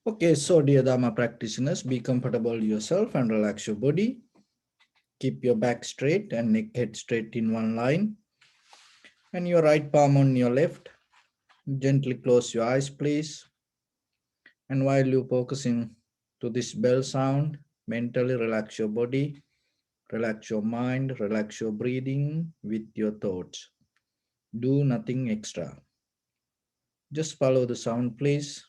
Okay, so dear Dhamma practitioners, be comfortable yourself and relax your body. Keep your back straight and neck head straight in one line. And your right palm on your left. Gently close your eyes, please. And while you're focusing to this bell sound, mentally relax your body, relax your mind, relax your breathing with your thoughts. Do nothing extra. Just follow the sound, please.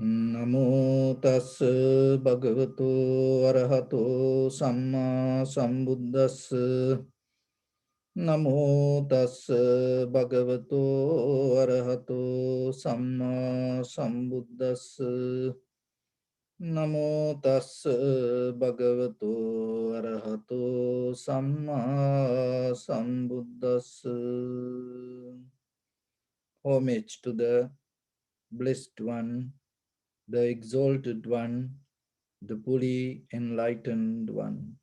Namo tassa bhagavato arahato samma sambuddhassa. Namo tassa bhagavato arahato samma sambuddhassa. Namo tassa bhagavato arahato samma sambuddhassa. Homage to the Blessed One, the Exalted One, the fully enlightened One.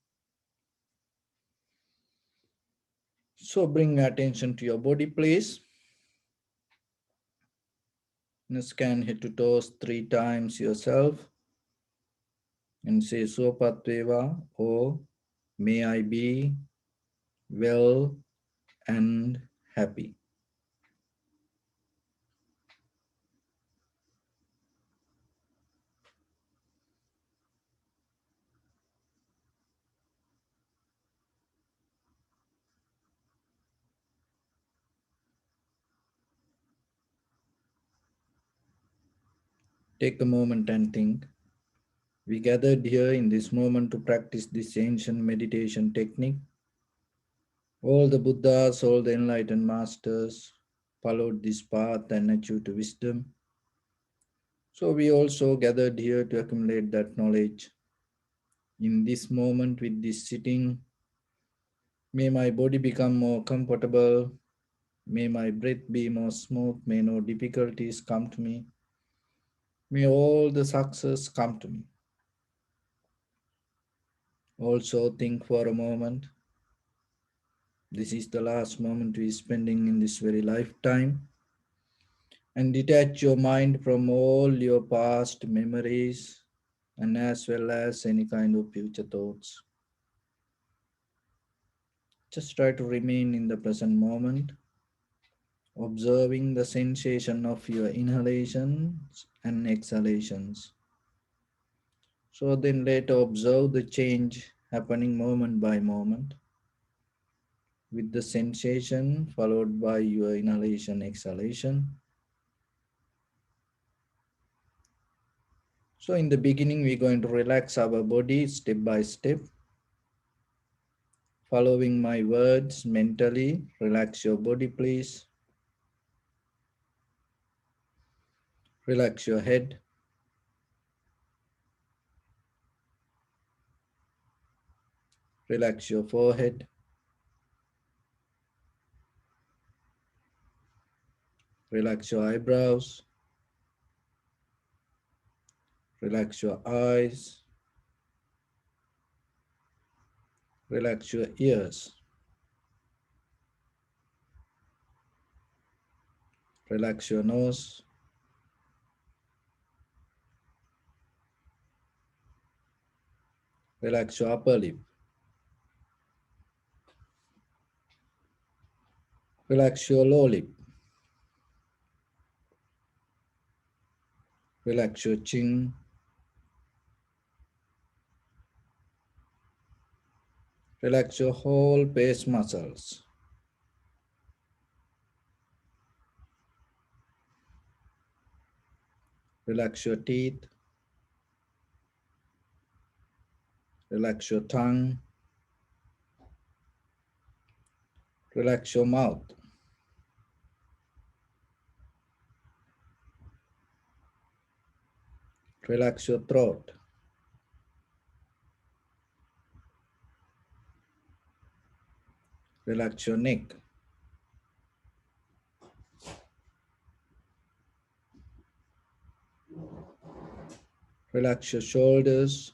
So bring attention to your body, please. Now scan head to toes 3 times yourself and say Sopatveva, or may I be well and happy. Take a moment and think. We gathered here in this moment to practice this ancient meditation technique. All the Buddhas, all the enlightened masters followed this path and achieved wisdom. So we also gathered here to accumulate that knowledge. In this moment with this sitting, may my body become more comfortable. May my breath be more smooth. May no difficulties come to me. May all the success come to me. Also think for a moment. This is the last moment we are spending in this very lifetime. And detach your mind from all your past memories and as well as any kind of future thoughts. Just try to remain in the present moment, observing the sensation of your inhalations and exhalations. So then later observe the change happening moment by moment with the sensation followed by your inhalation, exhalation. So in the beginning, we're going to relax our body step by step. Following my words mentally, relax your body, please. Relax your head. Relax your forehead. Relax your eyebrows. Relax your eyes. Relax your ears. Relax your nose. Relax your upper lip. Relax your lower lip. Relax your chin. Relax your whole face muscles. Relax your teeth. Relax your tongue. Relax your mouth. Relax your throat. Relax your neck. Relax your shoulders,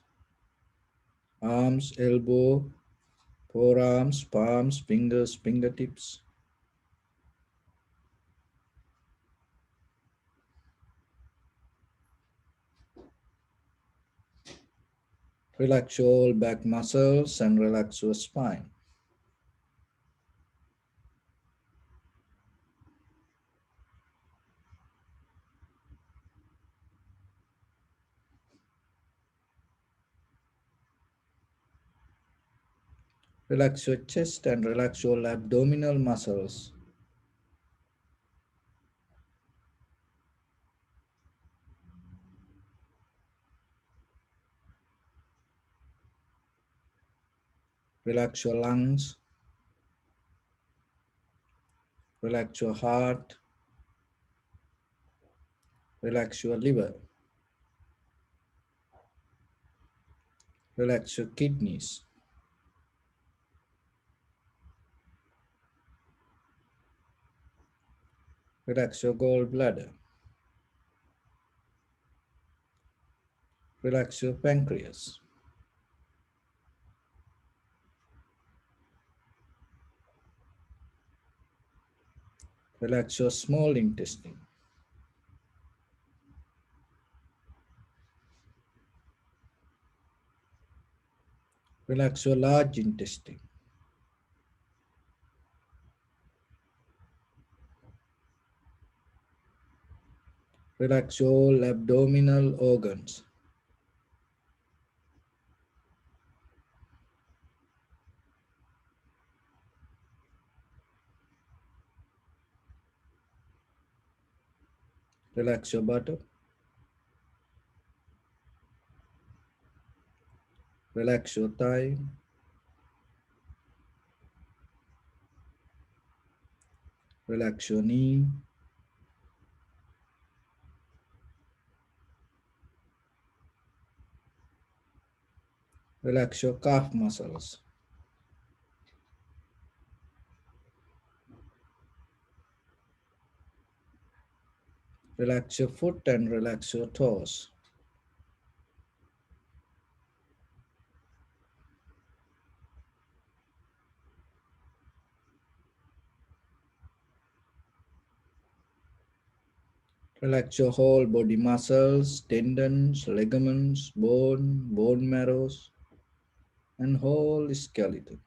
arms, elbow, forearms, palms, fingers, fingertips. Relax your whole back muscles and relax your spine. Relax your chest and relax your abdominal muscles. Relax your lungs. Relax your heart. Relax your liver. Relax your kidneys. Relax your gallbladder. Relax your pancreas. Relax your small intestine. Relax your large intestine. Relax your all abdominal organs. Relax your buttock. Relax your thigh. Relax your knee. Relax your calf muscles. Relax your foot and relax your toes. Relax your whole body muscles, tendons, ligaments, bone marrows, and whole skeleton.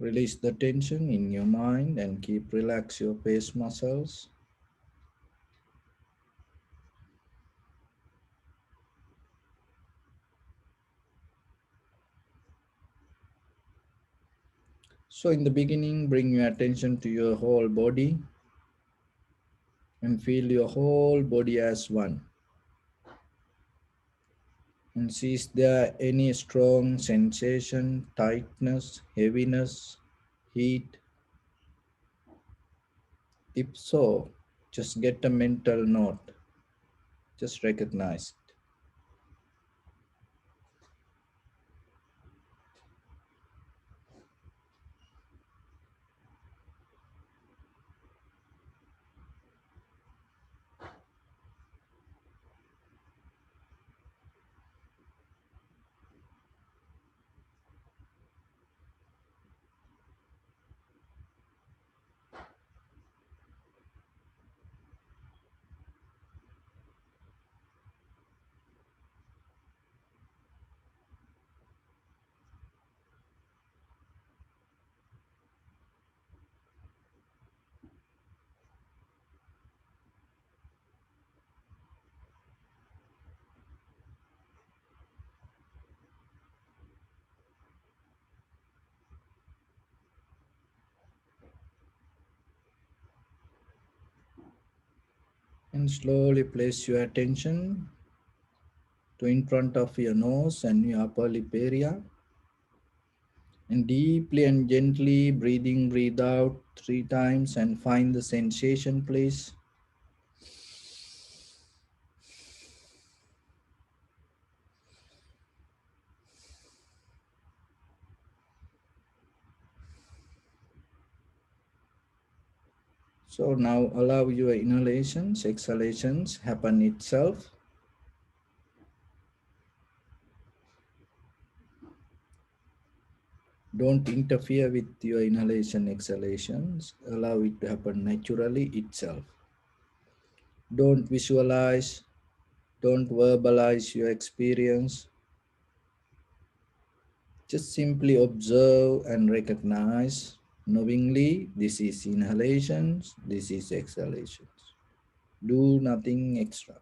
Release the tension in your mind and keep relax your face muscles. So in the beginning, bring your attention to your whole body and feel your whole body as one. And see is there any strong sensation, tightness, heaviness, heat. If so, just get a mental note. Just recognize it. And slowly place your attention to in front of your nose and your upper lip area. And deeply and gently breathe out 3 times and find the sensation, please. So now allow your inhalations, exhalations happen itself. Don't interfere with your inhalation, exhalations. Allow it to happen naturally itself. Don't visualize, don't verbalize your experience. Just simply observe and recognize knowingly this is inhalations, this is exhalations. Do nothing extra.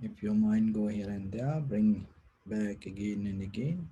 If your mind go here and there, bring back again and again.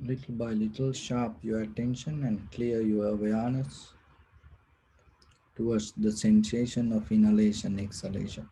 Little by little, sharp your attention and clear your awareness towards the sensation of inhalation, exhalation.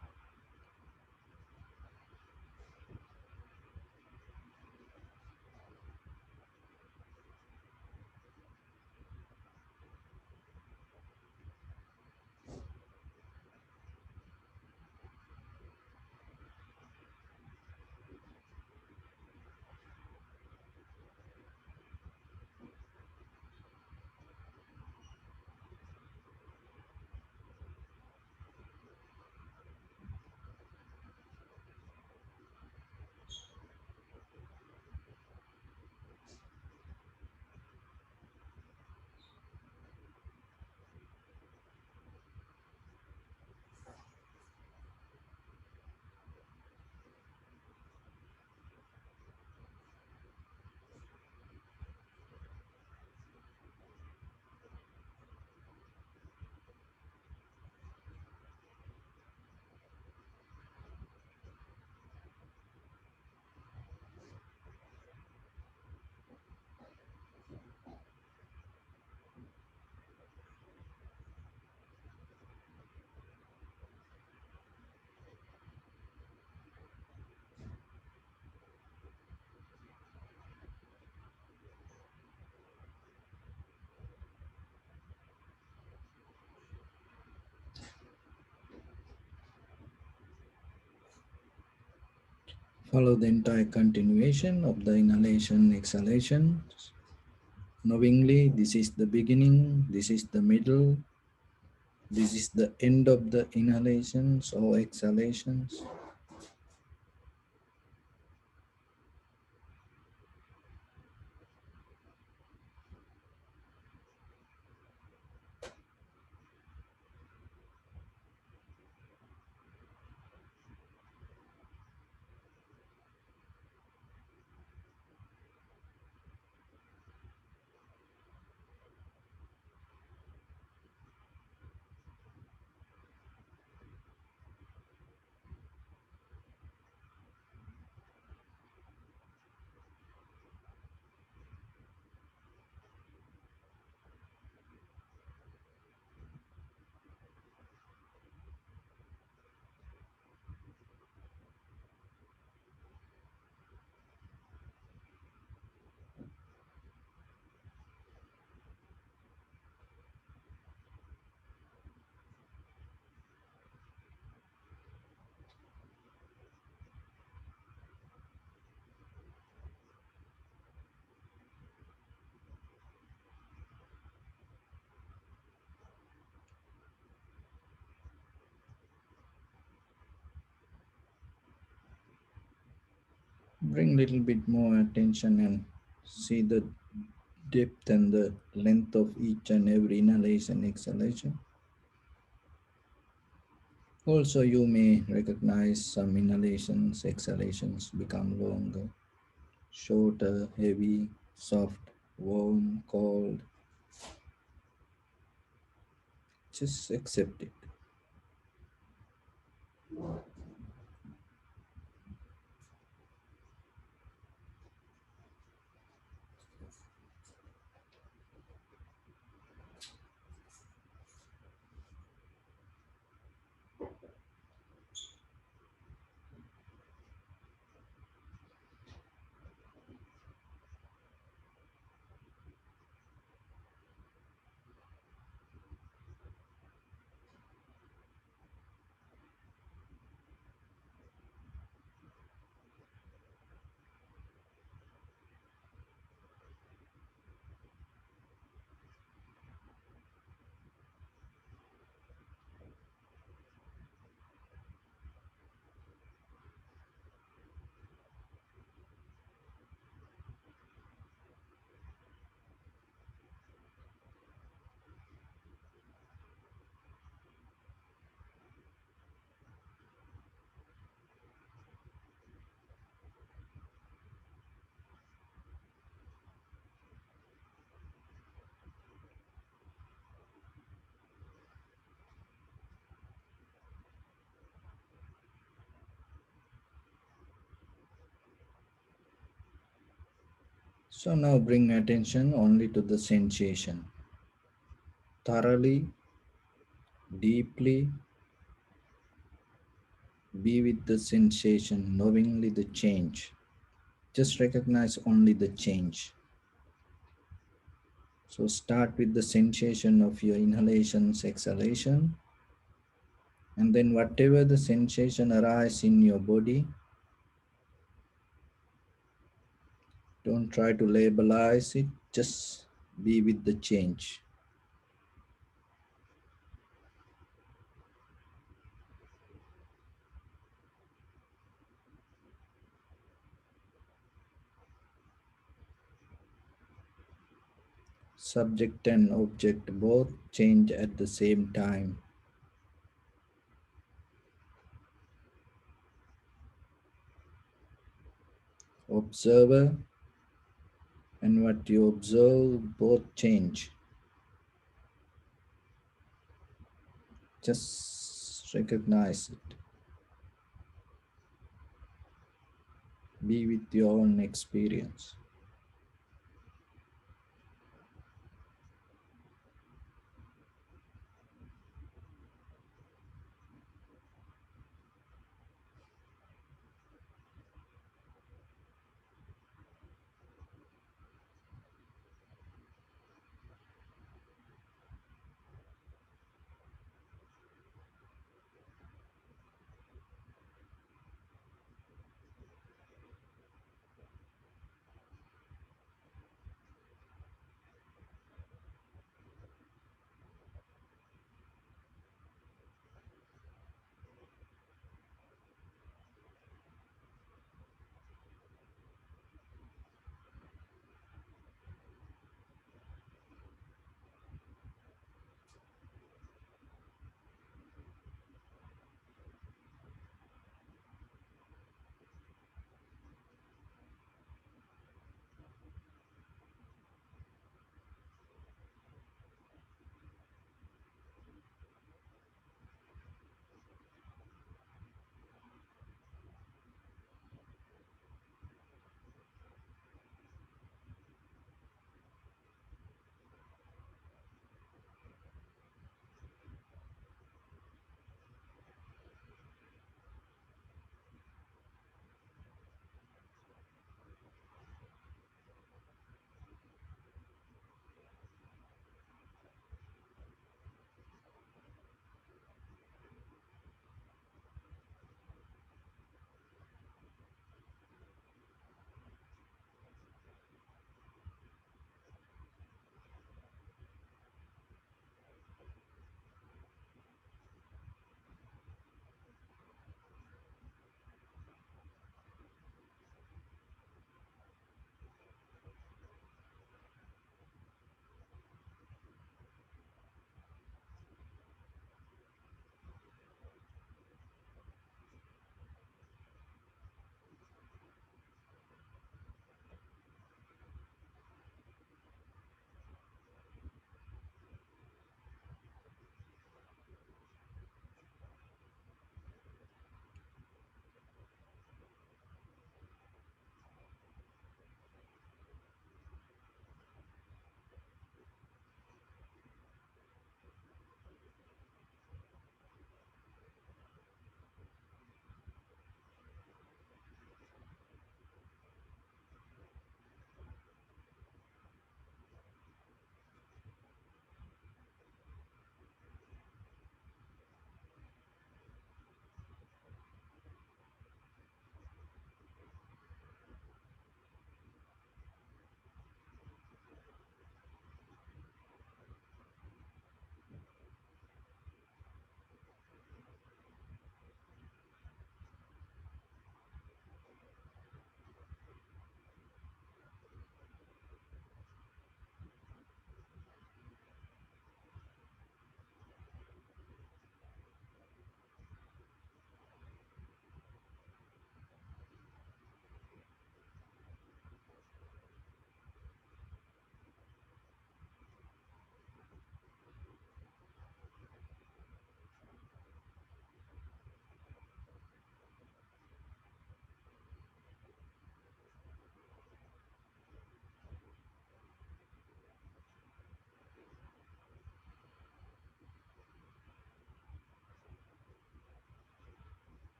Follow the entire continuation of the inhalation, exhalation. Knowingly, this is the beginning, this is the middle, this is the end of the inhalations or exhalations. Bring little bit more attention and see the depth and the length of each and every inhalation, exhalation. Also, you may recognize some inhalations, exhalations become longer, shorter, heavy, soft, warm, cold. Just accept it. So now bring attention only to the sensation. Thoroughly, deeply be with the sensation, knowingly the change. Just recognize only the change. So start with the sensation of your inhalations, exhalation, and then whatever the sensation arises in your body, don't try to labelize it, just be with the change. Subject and object both change at the same time. Observer and what you observe both change. Just recognize it. Be with your own experience.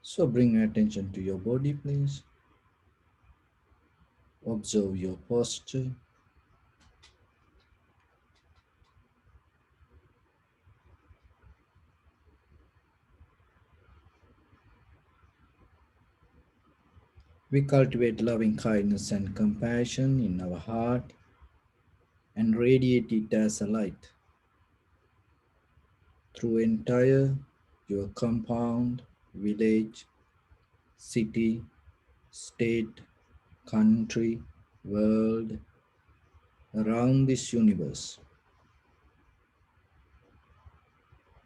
So bring your attention to your body, please. Observe your posture. We cultivate loving kindness and compassion in our heart and radiate it as a light through entire your compound, village, city, state, country, world, around this universe.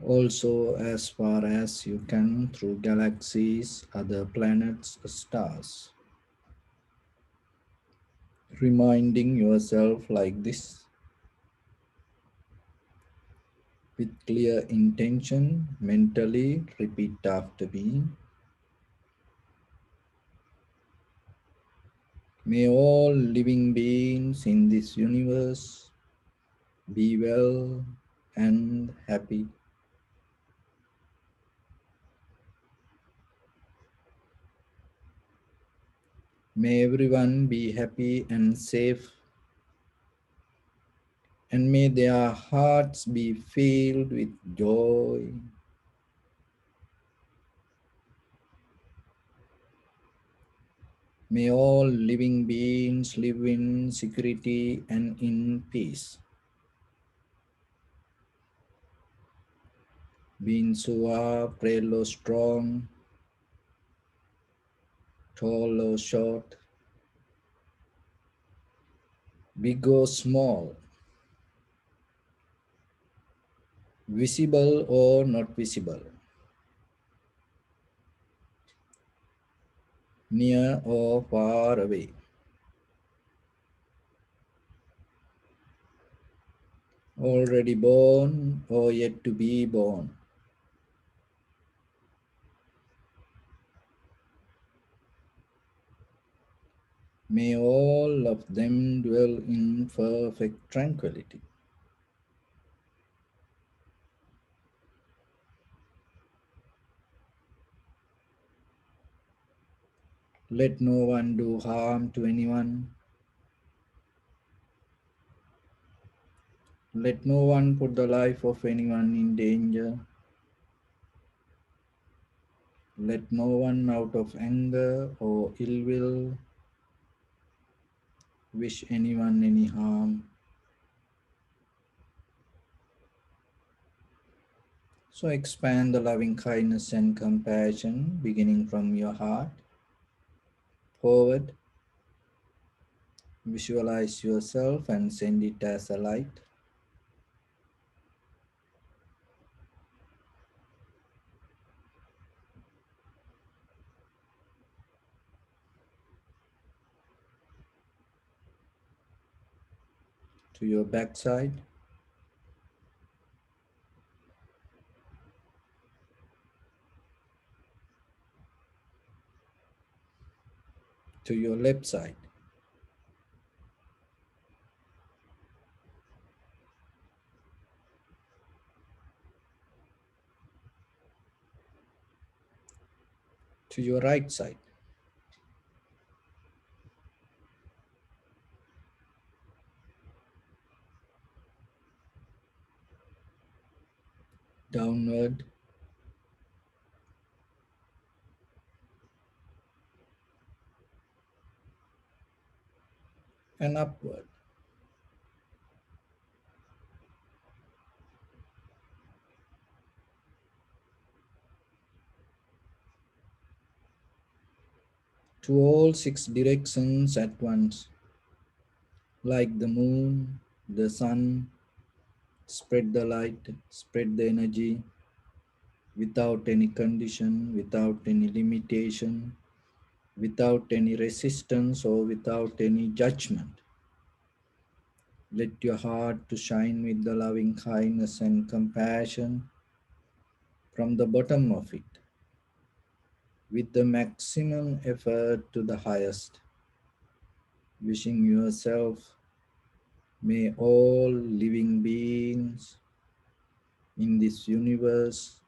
Also, as far as you can, through galaxies, other planets, stars. Reminding yourself like this with clear intention, mentally repeat after me. May all living beings in this universe be well and happy. May everyone be happy and safe, and may their hearts be filled with joy. May all living beings live in security and in peace. Beings who are frail or strong, tall or short, big or small, visible or not visible, near or far away, already born or yet to be born. May all of them dwell in perfect tranquility. Let no one do harm to anyone. Let no one put the life of anyone in danger. Let no one out of anger or ill will wish anyone any harm. So expand the loving kindness and compassion beginning from your heart forward. Visualize yourself and send it as a light to your backside, to your left side, to your right side, downward and upward. To all six directions at once, like the moon, the sun, spread the light, spread the energy without any condition, without any limitation, without any resistance or without any judgment. Let your heart to shine with the loving kindness and compassion from the bottom of it, with the maximum effort to the highest. Wishing yourself, may all living beings in this universe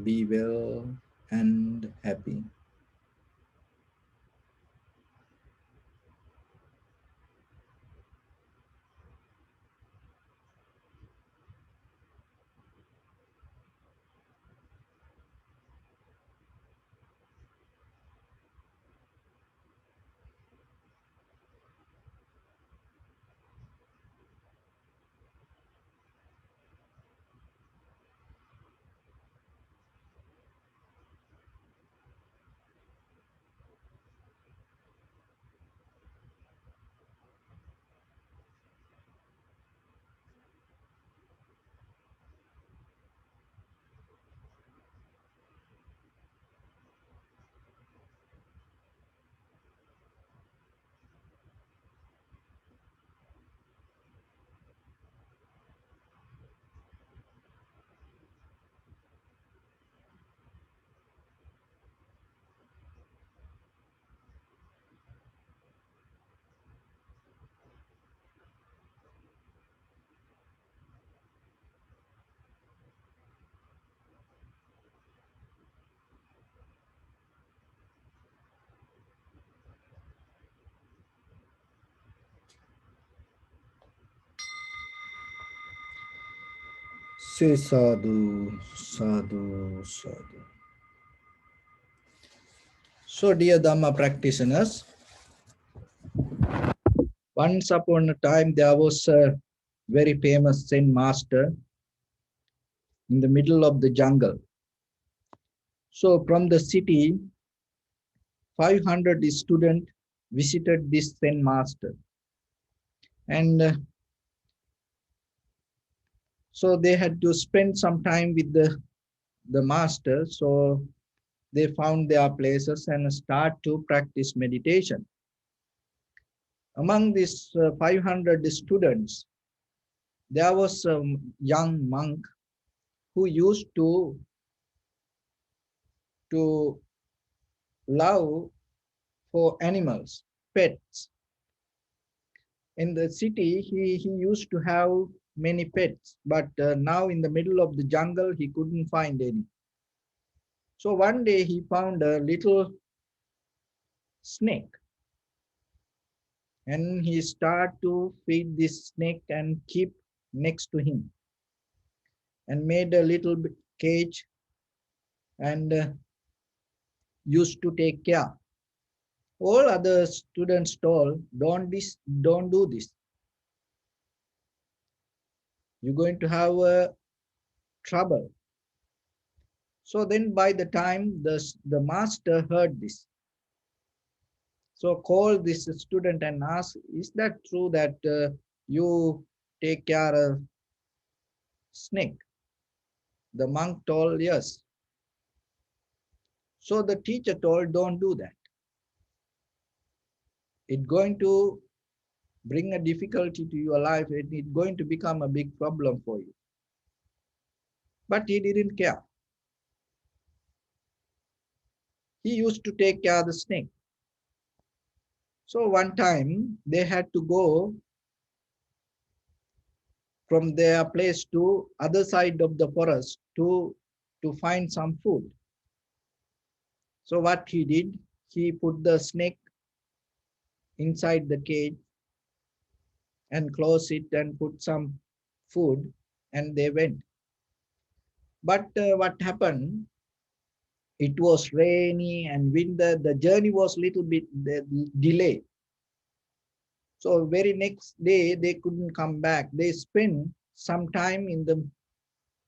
be well and happy. Say sadhu, sadhu, sadhu. So, dear Dhamma practitioners, once upon a time there was a very famous Zen master in the middle of the jungle. So, from the city, 500 students visited this Zen master. And so they had to spend some time with the master. So they found their places and start to practice meditation. Among these 500 students, there was a young monk who used to love for animals, pets. In the city, he used to have many pets, but now in the middle of the jungle, he couldn't find any. So one day he found a little snake and he started to feed this snake and keep next to him and made a little cage and used to take care. All other students told, don't do this. You're going to have trouble. So then by the time the master heard this, so called this student and asked, is that true that you take care of snake? The monk told, yes. So the teacher told, don't do that. It's going to bring a difficulty to your life. It's going to become a big problem for you. But he didn't care. He used to take care of the snake. So one time they had to go from their place to other side of the forest to find some food. So what he did, he put the snake inside the cage and closed it and put some food and they went. But what happened? It was rainy and winter. The journey was little bit delayed. So very next day they couldn't come back. They spent some time in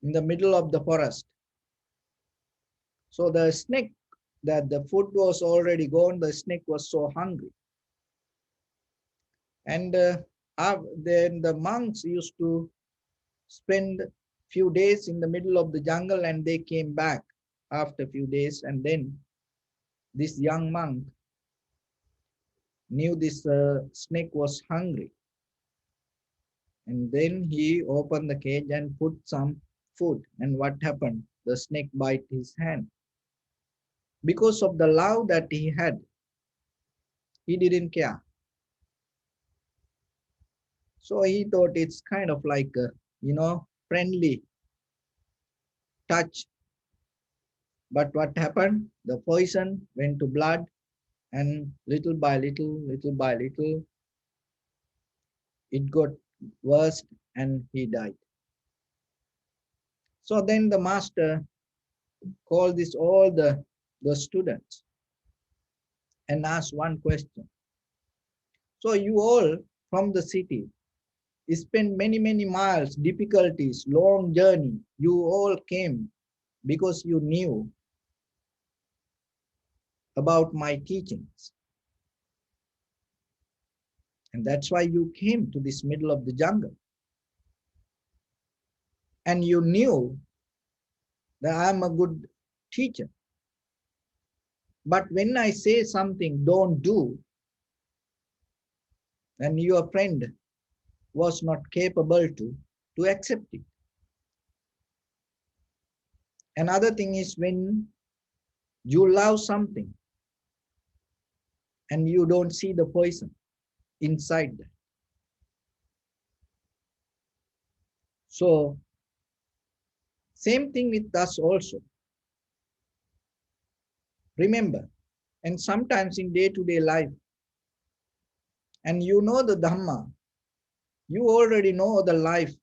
the middle of the forest. So the snake, that the food was already gone. The snake was so hungry, and then the monks used to spend few days in the middle of the jungle, and they came back after a few days, and then this young monk knew this snake was hungry, and then he opened the cage and put some food, and what happened? The snake bite his hand. Because of the love that he had, he didn't care. So he thought it's kind of like a, friendly touch But what happened? The poison went to blood, and little by little, it got worse and he died. So then the master called this all the students and asked one question. So you all from the city spent many miles, difficulties, long journey. You all came because you knew about my teachings. And that's why you came to this middle of the jungle. And you knew that I'm a good teacher. But when I say something don't do, and your friend was not capable to accept it. Another thing is when you love something and you don't see the poison inside that. So same thing with us also. Remember, and sometimes in day-to-day life, and you know the Dhamma, you already know the life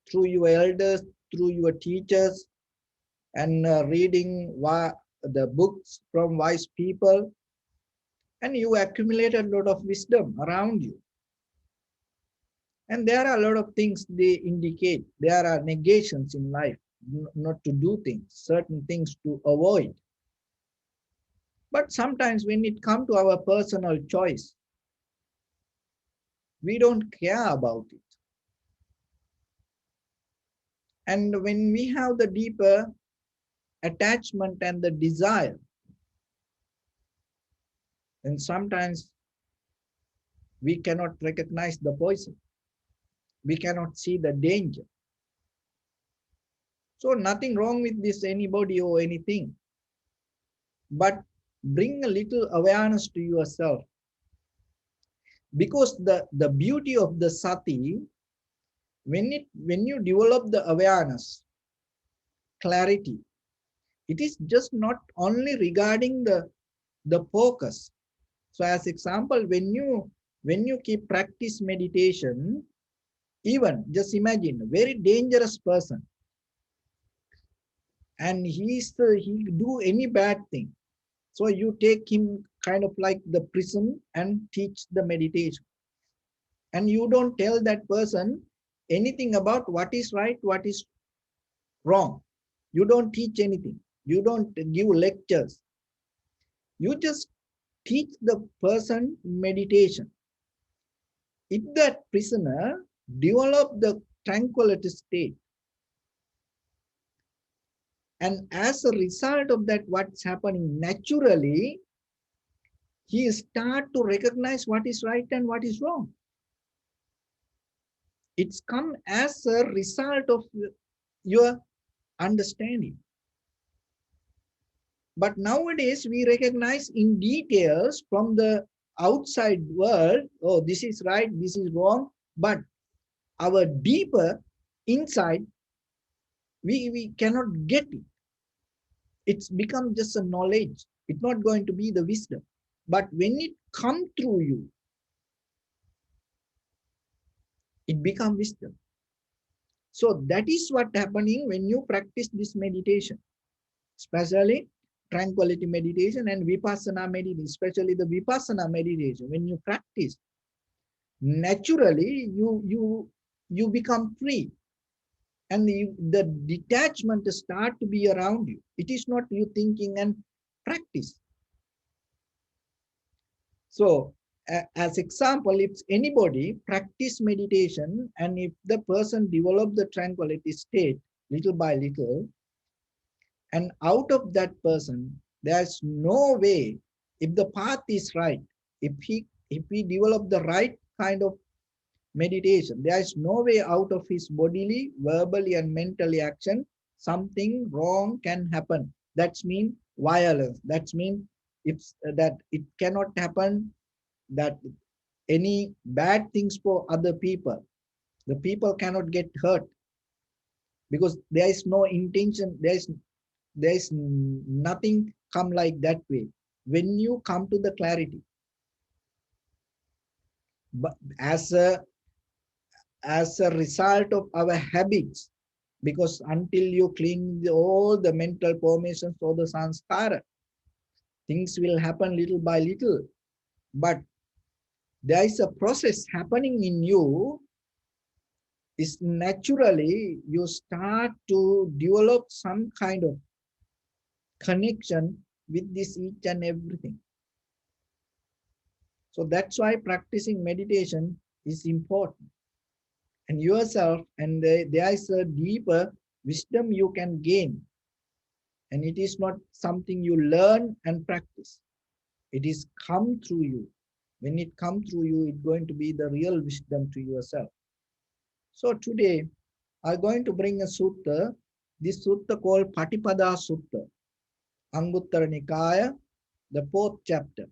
through your elders, through your teachers, and reading the books from wise people, and you accumulated a lot of wisdom around you. And there are a lot of things they indicate. There are negations in life, not to do things, certain things to avoid. But sometimes when it comes to our personal choice, we don't care about it. And when we have the deeper attachment and the desire, then sometimes we cannot recognize the poison. We cannot see the danger. So nothing wrong with this anybody or anything. But bring a little awareness to yourself. Because the beauty of the sati, when you develop the awareness, clarity, it is just not only regarding the focus. So as example, when you keep practice meditation, even just imagine a very dangerous person, and he do any bad thing. So you take him kind of like the prison and teach the meditation. And you don't tell that person anything about what is right, what is wrong. You don't teach anything. You don't give lectures. You just teach the person meditation. If that prisoner develop the tranquility state, and as a result of that, what's happening naturally, he start to recognize what is right and what is wrong. It's come as a result of your understanding. But nowadays we recognize in details from the outside world, oh, this is right, this is wrong. But our deeper inside, we cannot get it. It's become just a knowledge. It's not going to be the wisdom. But when it comes through you, it becomes wisdom. So that is what happening when you practice this meditation, especially tranquility meditation and vipassana meditation, especially the vipassana meditation. When you practice, naturally you become free, and the detachment start to be around you. It is not you thinking and practice. So as example, if anybody practice meditation and if the person develop the tranquility state little by little, and out of that person, there's no way, if the path is right, if he develop the right kind of meditation, there is no way out of his bodily, verbally, and mentally action, something wrong can happen. That's mean violence. That's mean it's that it cannot happen, that any bad things for other people. The people cannot get hurt because there is no intention. There is nothing come like that way. When you come to the clarity, but as a result of our habits, because until you clean all the mental formations or the sanskara, things will happen little by little. But there is a process happening in you, is naturally you start to develop some kind of connection with this each and everything. So that's why practicing meditation is important. And yourself, and there is a deeper wisdom you can gain. And it is not something you learn and practice. It is come through you. When it comes through you, it's going to be the real wisdom to yourself. So today, I'm going to bring a sutta. This sutta called Patipada Sutta, Anguttara Nikaya, the fourth chapter.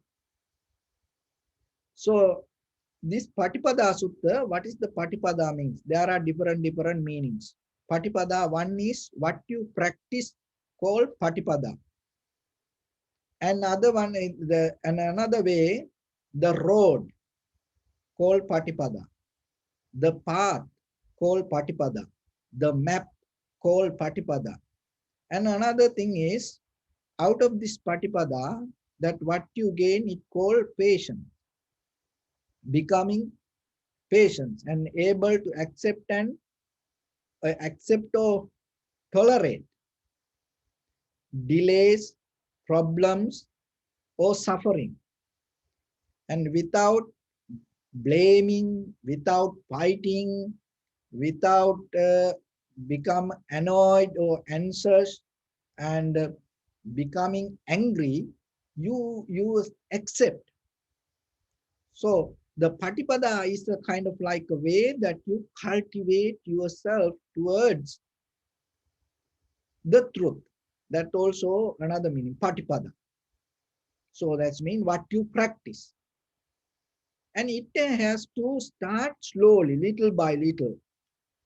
So this Patipada Sutta, what is the Patipada means? There are different meanings. Patipada, one is what you practice called Patipada. Another one is another way, the road called Patipada, the path called Patipada, the map called Patipada. And another thing is, out of this Patipada, that what you gain is called patience, becoming patient and able to accept or tolerate delays, problems, or suffering, and without blaming, without fighting, without become annoyed or anxious and becoming angry, you accept. So the patipada is a kind of like a way that you cultivate yourself towards the truth. That also another meaning, patipada. So that's mean what you practice. And it has to start slowly, little by little.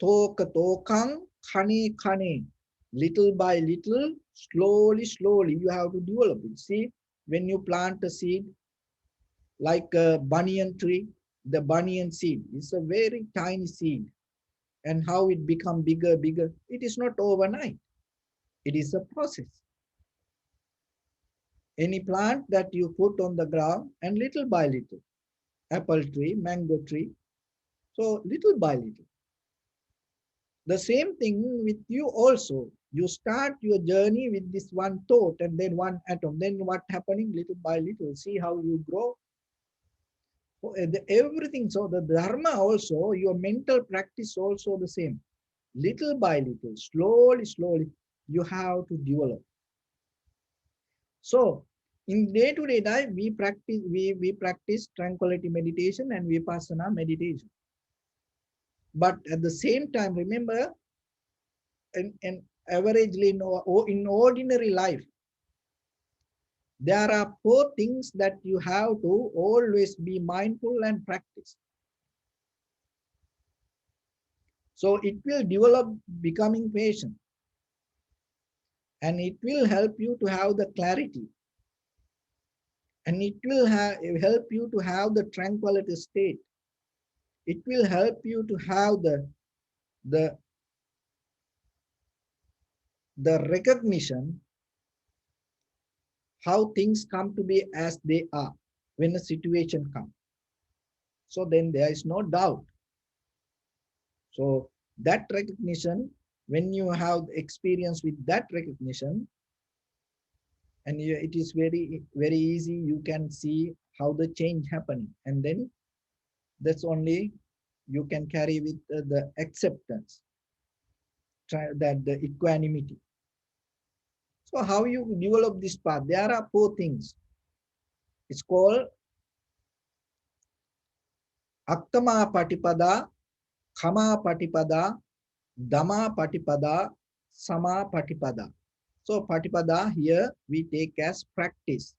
Toka tokang, kane kane. Little by little, slowly, you have to develop it. See, when you plant a seed, like a banyan tree, the banyan seed is a very tiny seed. And how it become bigger, it is not overnight. It is a process. Any plant that you put on the ground, and little by little, apple tree, mango tree, so little by little. The same thing with you also. You start your journey with this one thought and then one atom. Then what happening little by little? See how you grow. So, everything. So the dharma also, your mental practice also the same. Little by little, slowly, you have to develop. So in day-to-day life, we practice tranquility meditation and vipassana meditation. But at the same time, remember, in averagely in ordinary life, there are four things that you have to always be mindful and practice. So it will develop becoming patient, and it will help you to have the clarity, and it will help you to have the tranquility state. It will help you to have the the recognition how things come to be as they are when a situation comes. So then there is no doubt. So that recognition, when you have experience with that recognition, and it is very easy, you can see how the change happening, and then that's only you can carry with the acceptance, that the equanimity. So how you develop this path? There are four things. It's called Attama Patipada, Kama Patipada, Dhamma Patipada, Sama Patipada. So Patipada here we take as practice.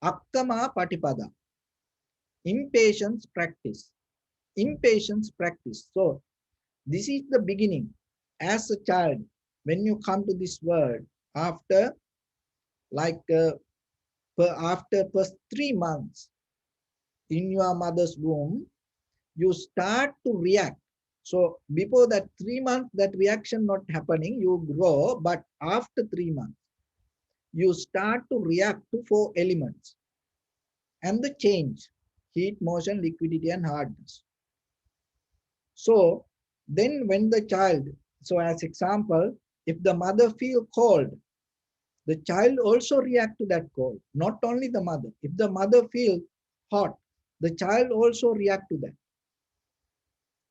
Attama Patipada, impatience practice. Impatience practice. So this is the beginning. As a child, when you come to this world, After like after first 3 months in your mother's womb, you start to react. So before that 3 months, that reaction not happening, you grow, but after 3 months, you start to react to four elements and the change: heat, motion, liquidity, and hardness. So then when the child, so as example, if the mother feel cold, the child also react to that cold. Not only the mother. If the mother feel hot, the child also react to that.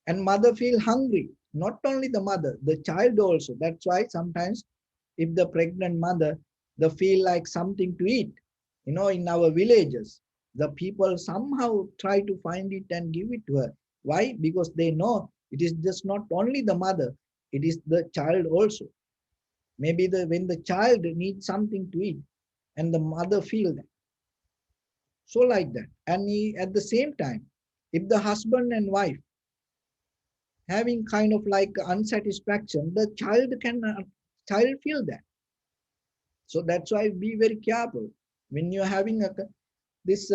And mother feel hungry. Not only the mother, the child also. That's why sometimes if the pregnant mother, they feel like something to eat, in our villages, the people somehow try to find it and give it to her. Why? Because they know it is just not only the mother, it is the child also. Maybe when the child needs something to eat and the mother feel that. So like that. And at the same time, if the husband and wife having kind of like unsatisfaction, the child feel that. So that's why be very careful when you're having this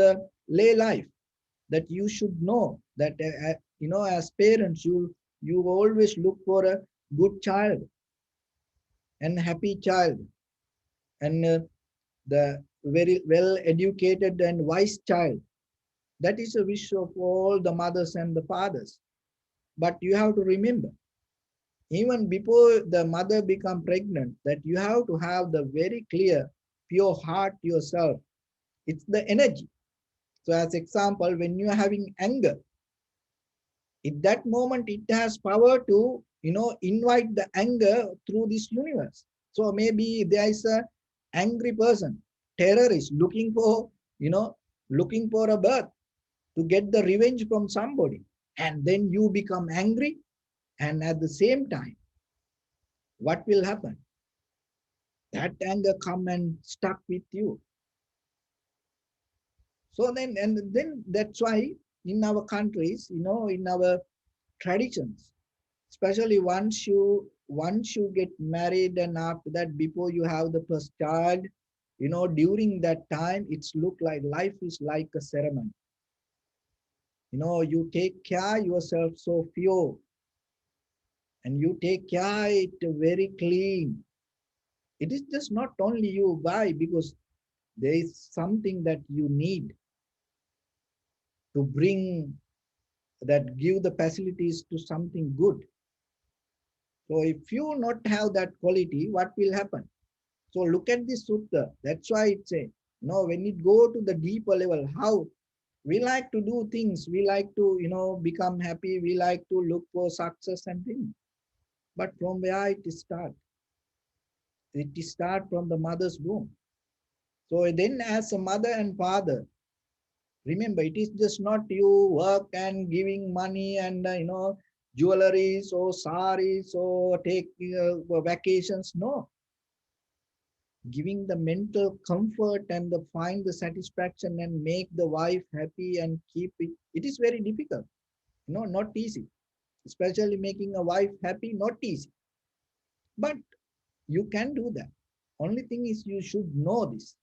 lay life, that you should know that as parents, you always look for a good child and happy child, and the very well educated and wise child. That is a wish of all the mothers and the fathers. But you have to remember, even before the mother become pregnant, that you have to have the very clear pure heart yourself. It's the energy. So as example, when you are having anger, at that moment it has power to invite the anger through this universe. So maybe there is a angry person, terrorist, looking for a birth to get the revenge from somebody, and then you become angry, and at the same time, what will happen? That anger come and stuck with you. So then that's why in our countries, in our traditions, especially once you get married, and after that, before you have the first child, during that time, it's look like life is like a ceremony. You take care yourself so pure, and you take care it very clean. It is just not only you. Why? Because there is something that you need to bring, that give the facilities to something good. So if you not have that quality, what will happen? So look at this sutta. That's why it says, when it go to the deeper level, how we like to do things, we like to, become happy, we like to look for success and things. But from where it start? It start from the mother's womb. So then as a mother and father, remember, it is just not you work and giving money and, jewelries or saris or take vacations. No, giving the mental comfort and the find the satisfaction and make the wife happy and keep it. It is very difficult, not easy. Especially making a wife happy, not easy. But you can do that. Only thing is you should know this.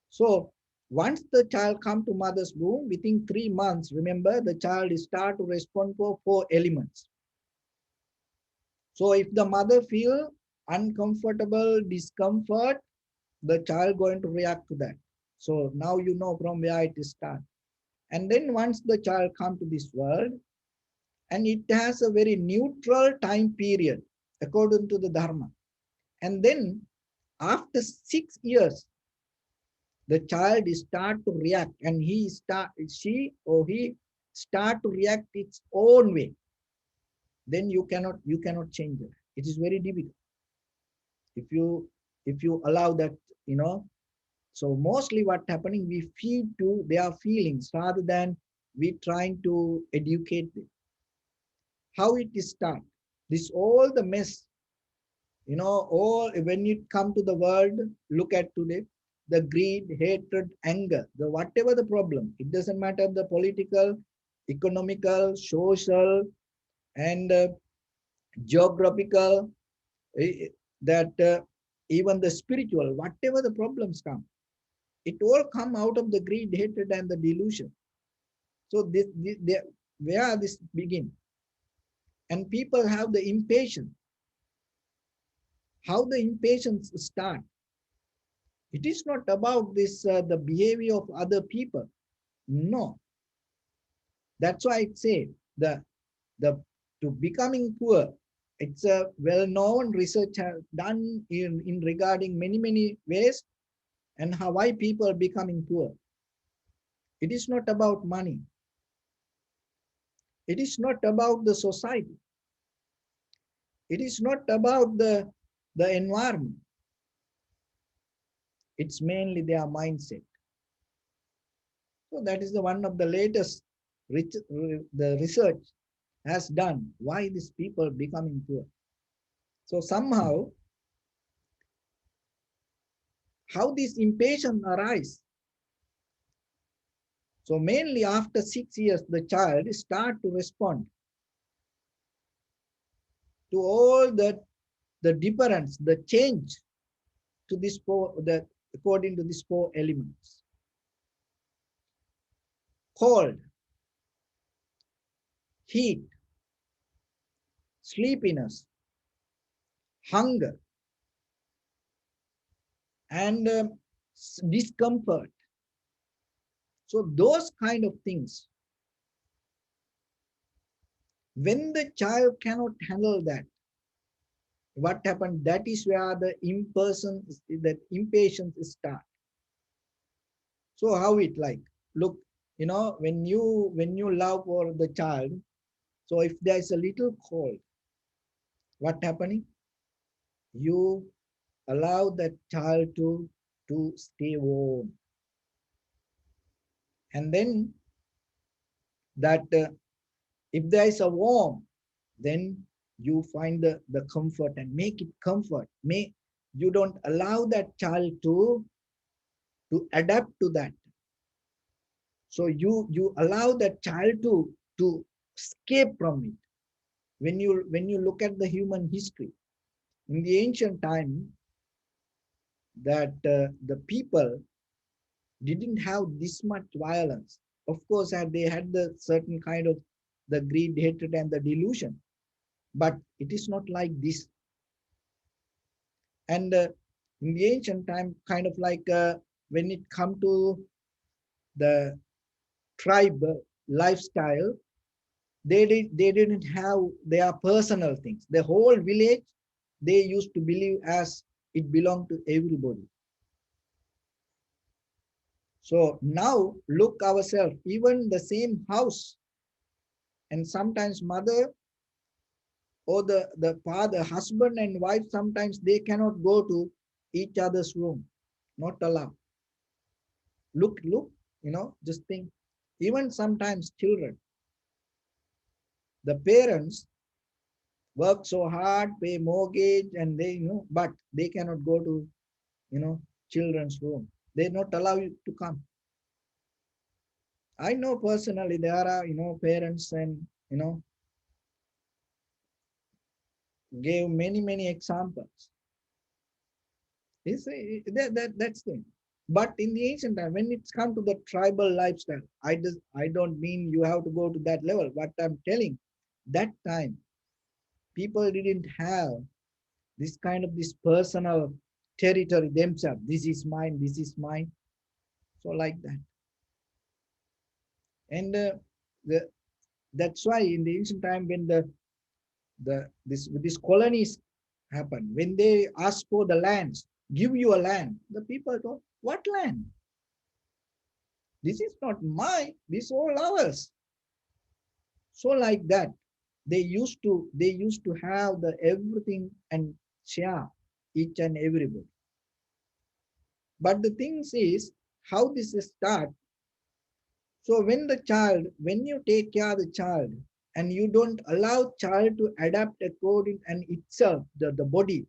So once the child come to mother's womb, within 3 months, remember the child start to respond for four elements. So if the mother feel uncomfortable, discomfort, the child going to react to that. So now you know from where it starts. And then once the child come to this world, and it has a very neutral time period according to the Dharma. And then after 6 years, the child start to react, and she or he start to react its own way. Then you cannot change it. It is very difficult if you allow that, you know. So mostly what happening, we feed to their feelings rather than we trying to educate them. How it is start? This all the mess, all when it come to the world, look at today, the greed, hatred, anger, the whatever the problem, it doesn't matter the political, economical, social, and geographical, that even the spiritual, whatever the problems come, it all come out of the greed, hatred, and the delusion. So where this begin? And people have the impatience. How the impatience start? It is not about this the behavior of other people. No, that's why I say the to becoming poor. It's a well-known research has done in regarding many ways and how why people are becoming poor. It is not about money. It is not about the society. It is not about the environment. It's mainly their mindset. So that is the one of the latest the research has done why these people becoming poor. So somehow, how this impatience arise? So mainly after 6 years, the child start to respond to all the difference, the change to this four, the according to these four elements: cold, heat, sleepiness, hunger, and discomfort. So those kind of things, when the child cannot handle that, what happened? That is where the impatience start. So how it like? Look, when you love for the child, so if there is a little cold, what happening? You allow that child to stay warm, and then that if there is a warm, then you find the comfort and make it comfort. You don't allow that child to adapt to that. So you allow that child to escape from it. When you look at the human history in the ancient time, that the people didn't have this much violence. Of course, they had the certain kind of the greed, hatred, and the delusion, but it is not like this. And in the ancient time, kind of like when it come to the tribe lifestyle, they didn't have their personal things. The whole village, they used to believe as it belonged to everybody. So now look ourselves, even the same house, and sometimes mother or the father, husband and wife, sometimes they cannot go to each other's room, not allowed. Look, just think. Even sometimes children, the parents work so hard, pay mortgage, and but they cannot go to, children's room. They not allow you to come. I know personally there are, parents and, gave many examples. That's the thing. But in the ancient time, when it's come to the tribal lifestyle, I don't mean you have to go to that level. What I'm telling, that time people didn't have this kind of this personal territory themselves. This is mine. This is mine. So like that, and the that's why in the ancient time when this colonies happen, when they ask for the lands, give you a land, the people go, what land? This is not mine. This is all ours. So like that, they used to have the everything and share each and everybody. But the thing is how this start. So when you take care of the child and you don't allow child to adapt according and itself, the body,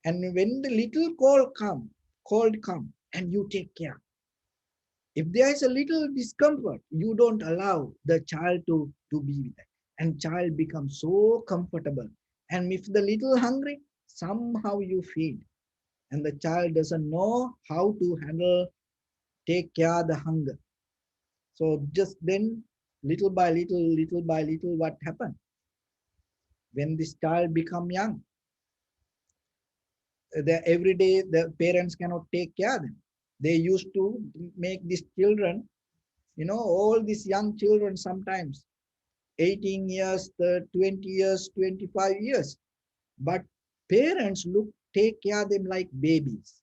and when the little cold come and you take care. If there is a little discomfort, you don't allow the child to be with it. And child becomes so comfortable. And if the little hungry, somehow you feed. and the child doesn't know how to handle, take care the hunger. So just then, little by little, what happened? When this child become young, every day the parents cannot take care of them. They used to make these children, all these young children sometimes 18 years, 20 years, 25 years. But parents take care of them like babies.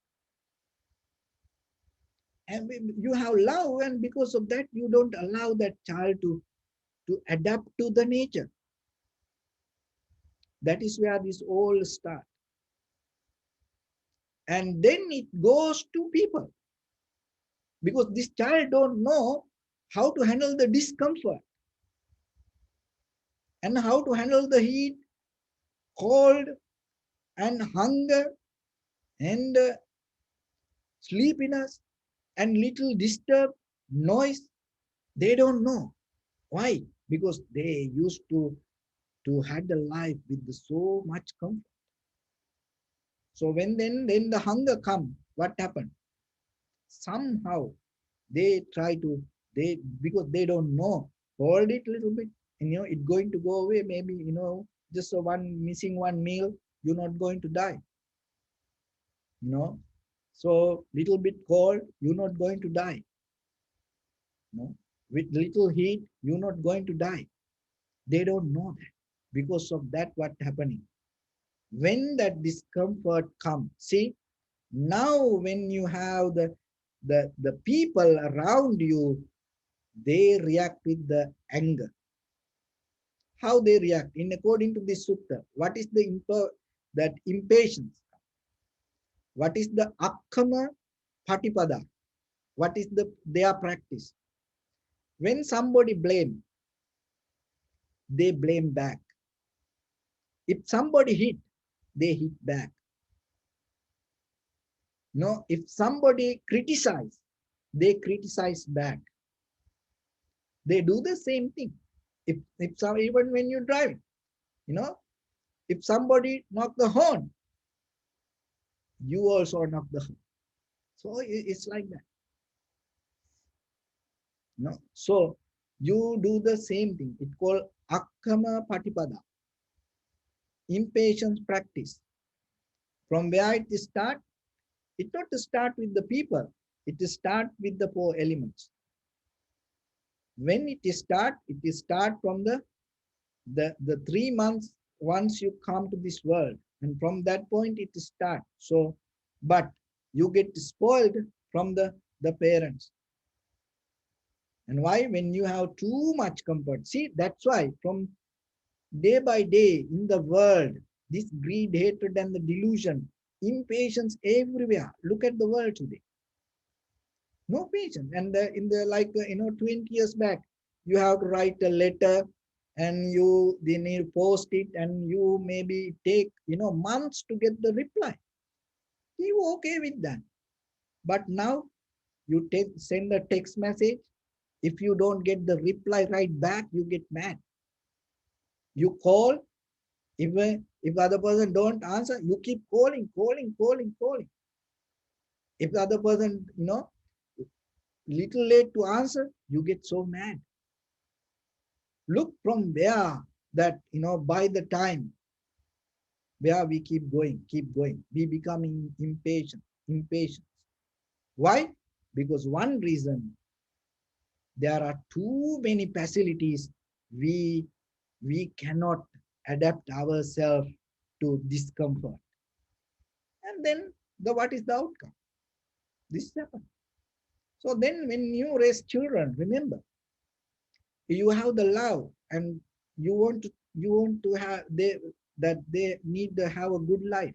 And you have love, and because of that, you don't allow that child to adapt to the nature. That is where this all start. And then it goes to people, because this child don't know how to handle the discomfort and how to handle the heat, cold, and hunger, and sleepiness, and little disturb, noise. They don't know. Why? Because they used to had a life with so much comfort. So when then the hunger come, what happened? Somehow they try to, because they don't know, hold it a little bit, and it's going to go away. Maybe just missing one meal, you're not going to die. you know so little bit cold, you're not going to die. With little heat, you're not going to die. They don't know that. Because of that, what happening? When that discomfort comes, see, now when you have the people around you, they react with the anger. How they react? In according to this sutta, what is that impatience? What is the akkama patipada? What is their practice? When somebody blame, they blame back. If somebody hit, they hit back. If somebody criticize, they criticize back. They do the same thing. Even when you drive, you know, if somebody knock the horn, you also knock the horn. So it's like that. So you do the same thing. It's called akkama patipada, impatience practice. From where it start? It not to start with the people. It start with the four elements. When it is start from the 3 months once you come to this world, and from that point it start. So, but you get spoiled from the parents. And why? When you have too much comfort. See, that's why from day by day in the world, this greed, hatred, and the delusion, impatience everywhere. Look at the world today. No patience. And in the 20 years back, you have to write a letter, and they need post it, and you maybe take months to get the reply. You okay with that? But now you send a text message. If you don't get the reply right back, you get mad. You call. If the other person don't answer, you keep calling. If the other person little late to answer, you get so mad. Look from where that by the time where we keep going, we becoming impatient. Why? Because one reason, there are too many facilities. We cannot adapt ourselves to discomfort. And then what is the outcome? This happens. So then when you raise children, remember, you have the love, and you want to have they need to have a good life.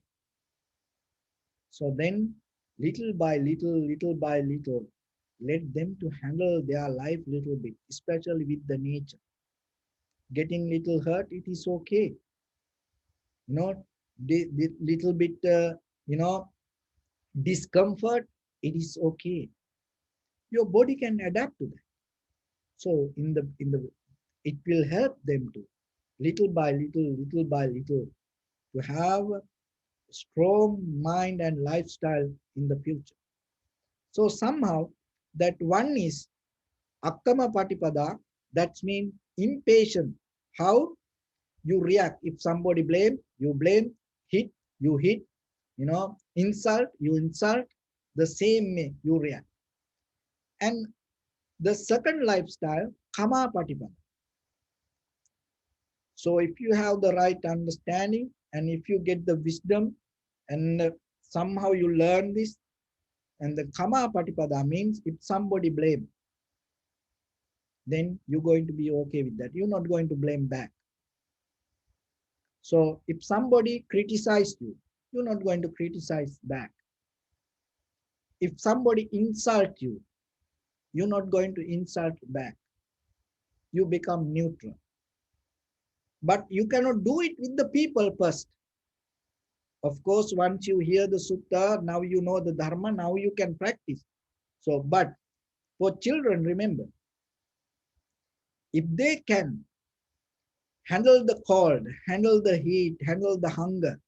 So then little by little, let them to handle their life little bit, especially with the nature. Getting little hurt, it is okay. The little bit discomfort, it is okay. Your body can adapt to that. So it will help them to little by little to have strong mind and lifestyle in the future. So somehow that one is akkama patipada, that means impatient. How you react? If somebody blame, you blame, hit, you hit, insult, you insult, the same way you react. And the second lifestyle, kama patipada. So if you have the right understanding and if you get the wisdom and somehow you learn this, and the kama patipada means if somebody blame, then you're going to be okay with that. You're not going to blame back. So if somebody criticized you, you're not going to criticize back. If somebody insult you, you're not going to insult back. You become neutral. But you cannot do it with the people first. Of course, once you hear the sutta, now you know the dharma, now you can practice. So, but for children, remember, if they can handle the cold, handle the heat, handle the hunger,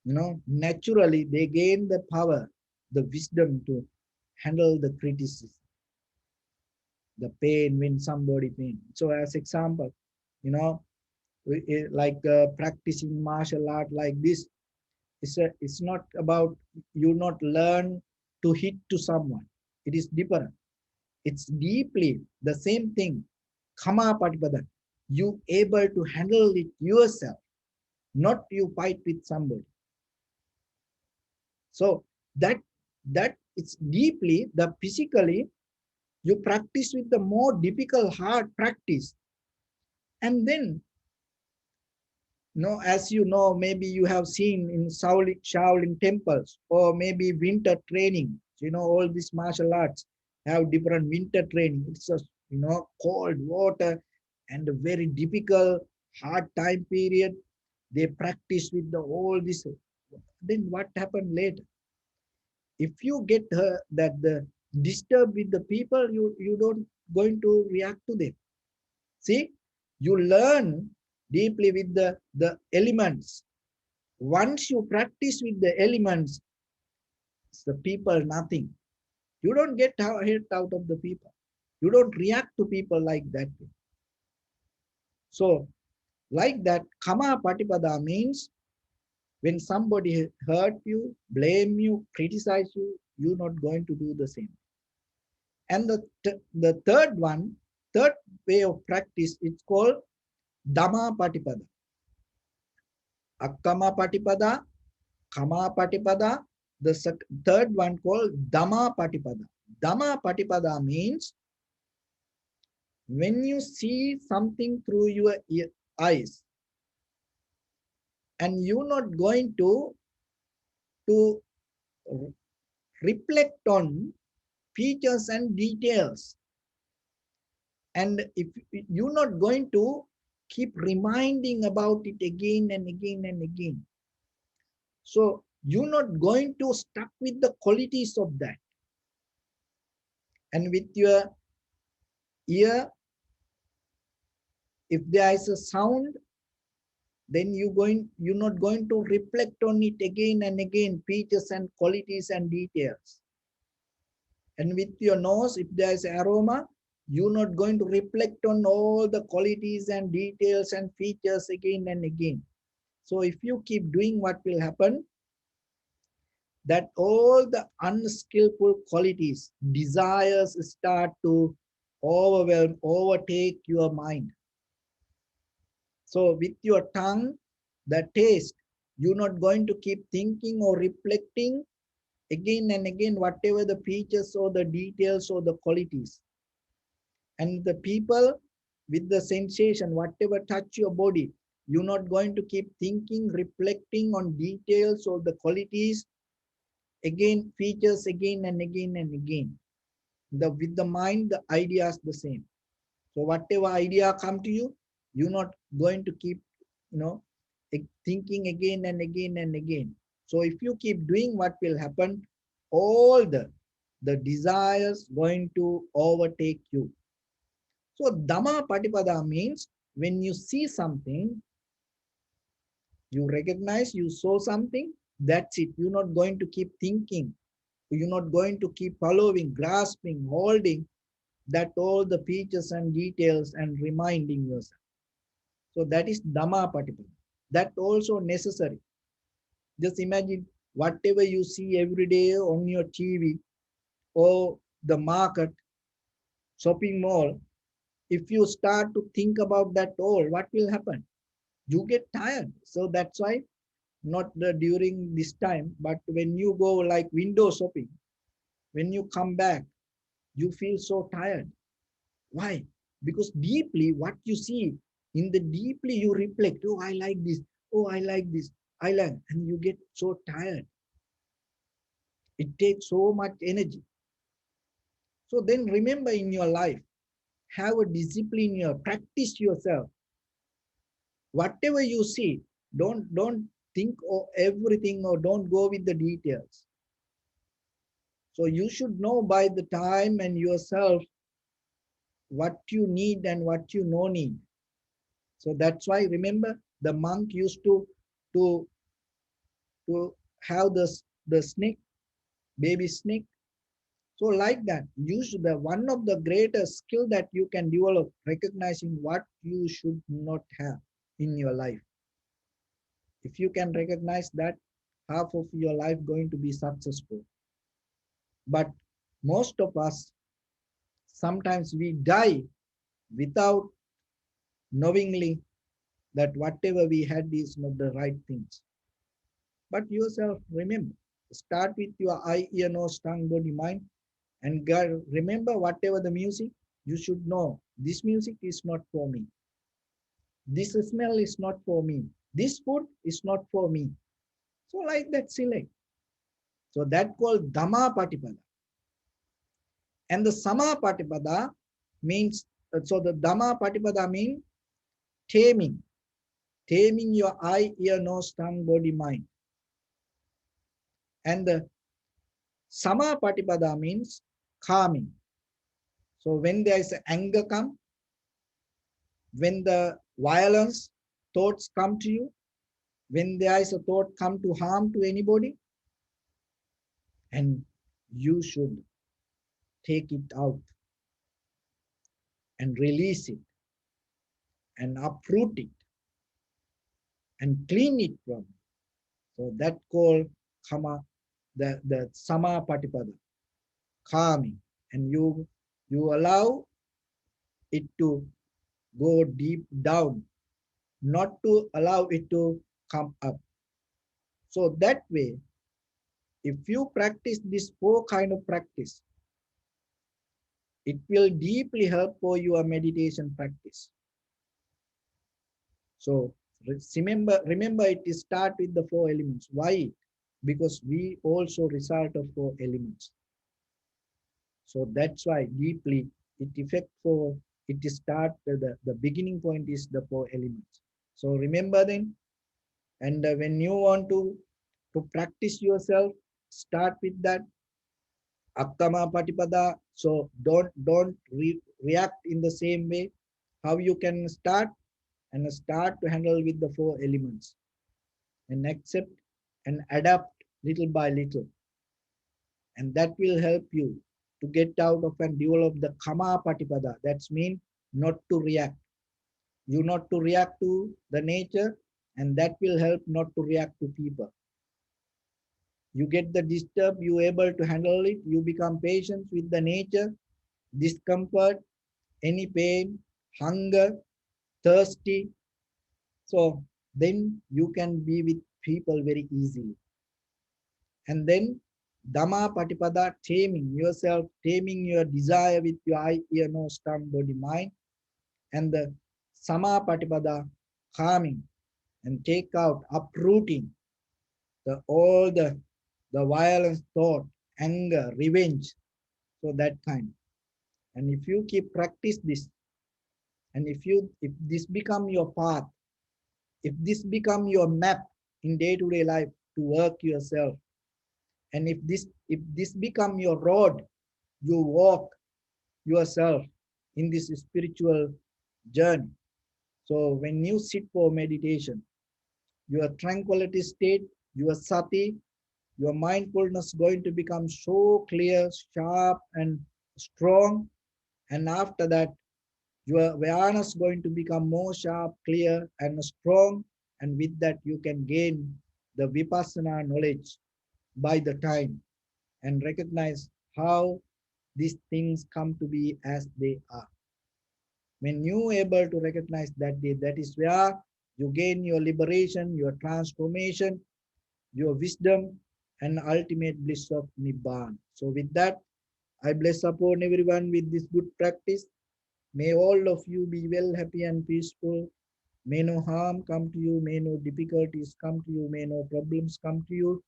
naturally they gain the power, the wisdom to handle the criticism, the pain when somebody pain. So as example, like practicing martial art like this, it's not about you not learn to hit to someone. It is different. It's deeply the same thing. Kama patipada. You able to handle it yourself, not you fight with somebody. So that it's deeply the physically you practice with the more difficult hard practice, and then as you know, maybe you have seen in Shaolin temples or maybe winter training. All these martial arts have different winter training. It's a cold water and a very difficult hard time period. They practice with all this. Then what happened later? If you get the disturb with the people, you don't going to react to them. See, you learn deeply with the elements. Once you practice with the elements, the people nothing. You don't get hurt out of the people. You don't react to people like that. So like that, kama patipada means when somebody hurt you, blame you, criticize you, you're not going to do the same. And the third way of practice, it's called Dhamma patipada. Akkama patipada, kama patipada. The third one called Dhamma patipada. Dhamma patipada means when you see something through your eyes and you're not going to reflect on features and details, and if you're not going to keep reminding about it again and again and again, so you're not going to stuck with the qualities of that. And with your ear, if there is a sound, then you're not going to reflect on it again and again, features and qualities and details. And with your nose, if there is aroma, you're not going to reflect on all the qualities and details and features again and again. So if you keep doing, what will happen? That all the unskillful qualities, desires start to overwhelm, overtake your mind. So with your tongue, the taste, you're not going to keep thinking or reflecting again and again, whatever the features or the details or the qualities. And the people with the sensation, whatever touch your body, you're not going to keep thinking, reflecting on details or the qualities, again, features again and again and again. With the mind, the idea is the same. So whatever idea come to you, you're not going to keep, thinking again and again and again. So if you keep doing, what will happen? All the desires going to overtake you. So Dhamma patipada means when you see something, you recognize, you saw something, That's it. You're not going to keep thinking. You're not going to keep following, grasping, holding that all the features and details and reminding yourself. So that is Dhamma Patipada. That also necessary. Just imagine whatever you see every day on your TV or the market, shopping mall. If you start to think about that all, what will happen? You get tired. So that's why not during this time, but when you go like window shopping, when you come back, you feel so tired. Why? Because deeply what you see, in the deeply you reflect, oh, I like this, oh, I like this, I like, and you get so tired. It takes so much energy. So then remember in your life, have a discipline here, practice yourself. Whatever you see, don't think of everything or don't go with the details. So you should know by the time and yourself what you need and what you no need. So that's why remember the monk used to to have the snake, baby snake. So like that, you should the one of the greatest skill that you can develop, recognizing what you should not have in your life. If you can recognize that, half of your life going to be successful. But most of us, sometimes we die without knowingly that whatever we had is not the right things. But yourself, remember, start with your eye, ear, nose, tongue, body, mind, and God, remember whatever the music, you should know this music is not for me. This smell is not for me. This food is not for me. So like that, select. So that called Dhamma Patipada. And the Sama Patipada means, so the Dhamma Patipada means taming, taming your eye, ear, nose, tongue, body, mind. And the Sama Patipada means calming. So when there is anger come, when the violence thoughts come to you, when there is a thought come to harm to anybody, and you should take it out and release it and uproot it and clean it from. So that called kama, the Sama Patipada, calming, and you allow it to go deep down, not to allow it to come up. So that way, if you practice this four kind of practice, it will deeply help for your meditation practice. So remember it start with the four elements. Why? Because we also result of four elements. So that's why deeply it effect for it start the beginning point is the four elements. So remember then, and when you want to practice yourself, start with that Akkama Patipada. So don't react in the same way. How you can start and start to handle with the four elements and accept and adapt little by little, and that will help you to get out of and develop the Kama Patipada. That's mean not to react. You not to react to the nature, and that will help not to react to people. You get the disturb, you able to handle it, you become patient with the nature, discomfort, any pain, hunger, thirsty. So then you can be with people very easily. And then Dhamma Patipada, taming yourself, taming your desire with your eye, ear, nose, tongue, body, mind. And the Sama Patipada, calming and take out, uprooting all the violence thought, anger, revenge. So that kind. And if you keep practice this, and if this become your path, if this become your map in day-to-day life to work yourself, and if this become your road, you walk yourself in this spiritual journey. So when you sit for meditation, your tranquility state Your sati, your mindfulness going to become so clear, sharp, and strong. And after that, your awareness going to become more sharp, clear, and strong. And with that, you can gain the vipassana knowledge by the time and recognize how these things come to be as they are. When you able to recognize that that is where you gain your liberation, your transformation, your wisdom, and ultimate bliss of Nibbana. So with that, I bless upon everyone with this good practice. May all of you be well, happy, and peaceful. May no harm come to you. May no difficulties come to you. May no problems come to you.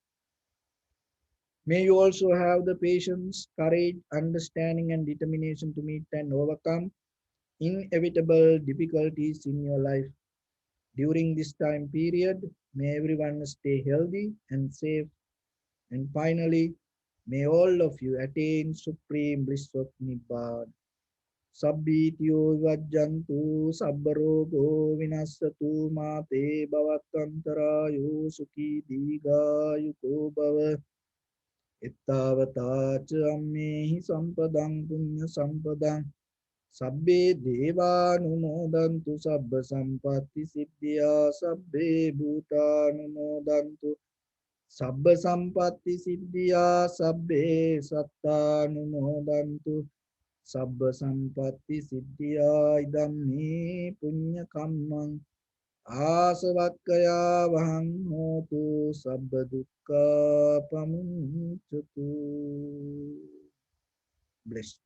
May you also have the patience, courage, understanding, and determination to meet and overcome inevitable difficulties in your life. During this time period, may everyone stay healthy and safe. And finally, may all of you attain supreme bliss of Nibbana. Sabbityo vajjantu sabbarogo vinassatu mate bhavattantarayo sukhi digayuko bhava. Ittavata ca ammehi sampadang punya sampadang. Sabbe devanumodantu sabba sampatti siddhya sabbe bhutanumodantu sabba sampatti siddhya sabbe sattanumodantu sabba sampatti siddhya idam me punya kammang asavakkaya vahang hotu sabba dukkha pamuncatu. Bless.